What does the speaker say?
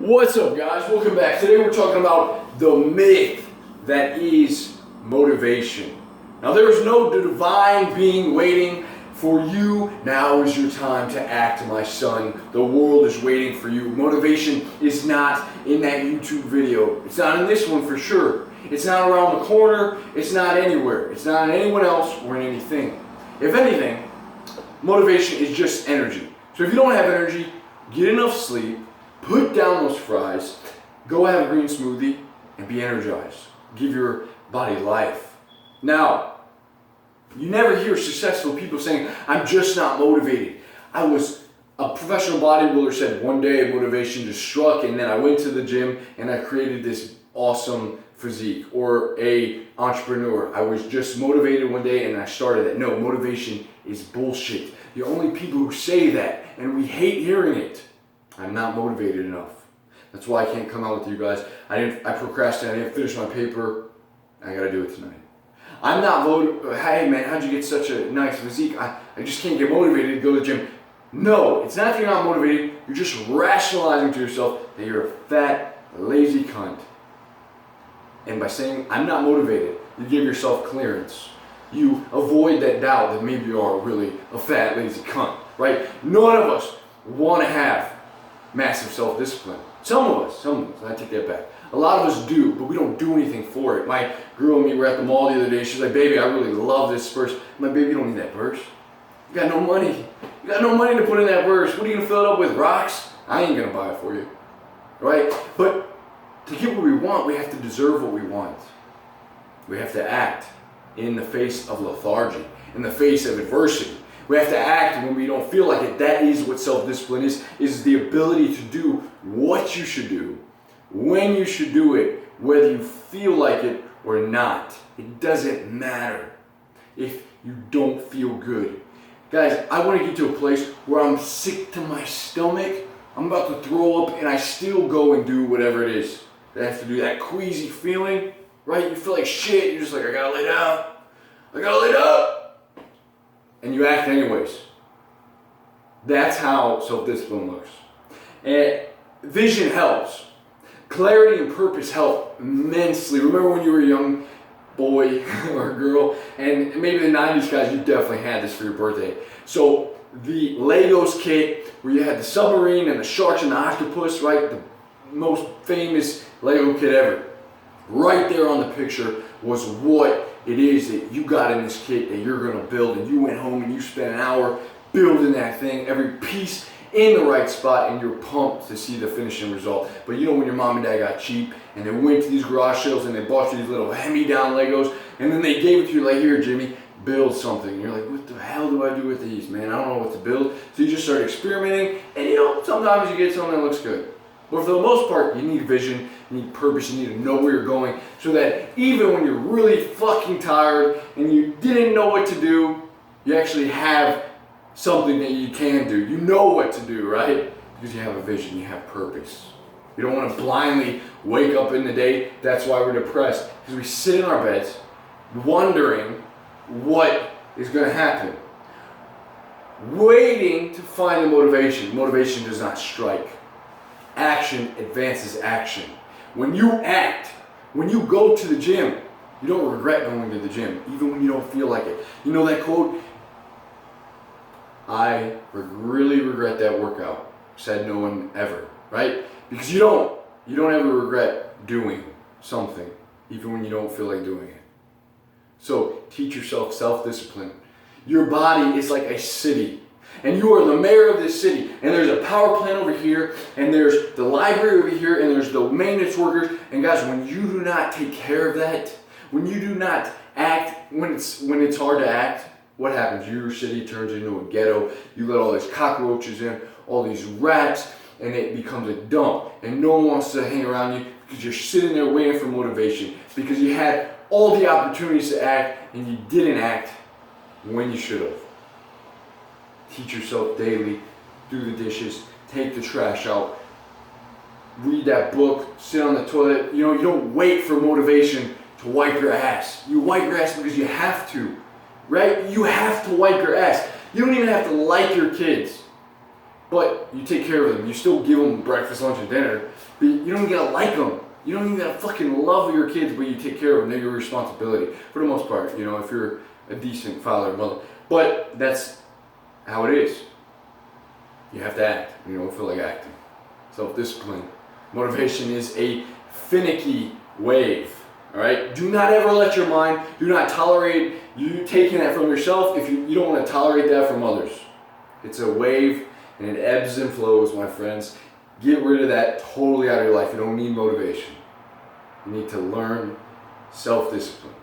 What's up, guys? Welcome back. Today we're talking about the myth that is motivation. Now, there is no divine being waiting for you. Now is your time to act, my son. The world is waiting for you. Motivation is not in that YouTube video. It's not in this one for sure. It's not around the corner. It's not anywhere. It's not in anyone else or in anything. If anything, motivation is just energy. So if you don't have energy, get enough sleep, put down those fries, go have a green smoothie, and be energized. Give your body life. Now, you never hear successful people saying, I'm just not motivated. A professional bodybuilder said, one day motivation just struck, and then I went to the gym and I created this awesome physique. Or a entrepreneur, I was just motivated one day and I started it. No, motivation is bullshit. The only people who say that, and we hate hearing it, I'm not motivated enough. That's why I can't come out with you guys. I procrastinated. I didn't finish my paper. I gotta do it tonight. I'm not motivated. Hey man, how'd you get such a nice physique? I just can't get motivated to go to the gym. No, it's not that you're not motivated. You're just rationalizing to yourself that you're a fat, lazy cunt. And by saying, I'm not motivated, you give yourself clearance. You avoid that doubt that maybe you are really a fat, lazy cunt, right? None of us want to have massive self-discipline. Some of us, I take that back. A lot of us do, but we don't do anything for it. My girl and me were at the mall the other day. She's like, baby, I really love this purse. I'm like, baby, you don't need that purse. You got no money. You got no money to put in that purse. What are you going to fill it up with? Rocks? I ain't going to buy it for you. Right? But to get what we want, we have to deserve what we want. We have to act in the face of lethargy, in the face of adversity. We have to act when we don't feel like it. That is what self-discipline is the ability to do what you should do, when you should do it, whether you feel like it or not. It doesn't matter if you don't feel good. Guys, I want to get to a place where I'm sick to my stomach, I'm about to throw up, and I still go and do whatever it is that I have to do. That queasy feeling, right? You feel like shit, you're just like, I gotta lay down. I gotta lay down. And you act anyways. That's how self-discipline looks. And vision helps. Clarity and purpose help immensely. Remember when you were a young boy or girl, and maybe the 90s guys, you definitely had this for your birthday. So the Legos kit where you had the submarine and the sharks and the octopus, right? The most famous Lego kit ever. Right there on the picture was what it is that you got in this kit that you're going to build, and you went home and you spent an hour building that thing, every piece in the right spot, and you're pumped to see the finishing result. But you know when your mom and dad got cheap and they went to these garage sales and they bought you these little hand-me-down Legos, and then they gave it to you like, here Jimmy, build something. And you're like, what the hell do I do with these, man? I don't know what to build. So you just start experimenting, and you know, sometimes you get something that looks good. But for the most part, you need vision, you need purpose, you need to know where you're going, so that even when you're really fucking tired and you didn't know what to do, you actually have something that you can do. You know what to do, right? Because you have a vision, you have purpose. You don't want to blindly wake up in the day. That's why we're depressed. Because we sit in our beds wondering what is going to happen. Waiting to find the motivation. Motivation does not strike. Action advances action. When you act, when you go to the gym, you don't regret going to the gym, even when you don't feel like it. You know that quote? I really regret that workout. Said no one ever, right? Because you don't ever regret doing something, even when you don't feel like doing it. So teach yourself self-discipline. Your body is like a city. And you are the mayor of this city, and there's a power plant over here, and there's the library over here, and there's the maintenance workers. And guys, when you do not take care of that, when you do not act, when it's hard to act, what happens? Your city turns into a ghetto. You let all these cockroaches in, all these rats, and it becomes a dump. And no one wants to hang around you because you're sitting there waiting for motivation, because you had all the opportunities to act, and you didn't act when you should have. Teach yourself daily, do the dishes, take the trash out, read that book, sit on the toilet. You know, you don't wait for motivation to wipe your ass. You wipe your ass because you have to, right? You have to wipe your ass. You don't even have to like your kids. but you take care of them. You still give them breakfast, lunch, and dinner, but you don't even gotta like them. You don't even gotta fucking love your kids, but you take care of them. They're your responsibility for the most part, you know, if you're a decent father or mother. But that's how it is. You have to act. You don't feel like acting. Self-discipline. Motivation is a finicky wave. All right? Do not ever let your mind, do not tolerate you taking that from yourself if you don't want to tolerate that from others. It's a wave and it ebbs and flows, my friends. Get rid of that totally out of your life. You don't need motivation. You need to learn self-discipline.